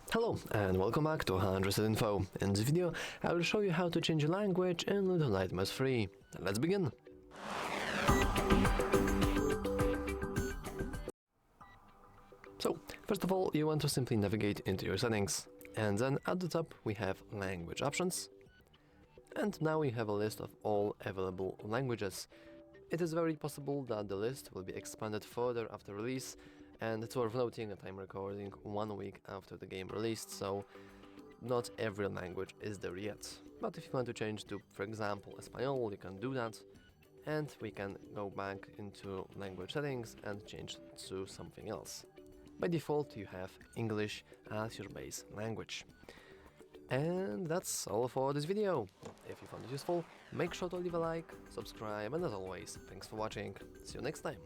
Hello and welcome back to HardReset.Info. In this video, I will show you how to change a language in Little Nightmares 3. Let's begin! So, first of all, you want to simply navigate into your settings, and then at the top we have language options, and now we have a list of all available languages. It is very possible that the list will be expanded further after release, and it's worth noting that I'm recording 1 week after the game released, so not every language is there yet. But if you want to change to, for example, Espanol, you can do that, and we can go back into language settings and change to something else. By default, you have English as your base language. And that's all for this video. If you found it useful, make sure to leave a like, subscribe, and as always, thanks for watching. See you next time.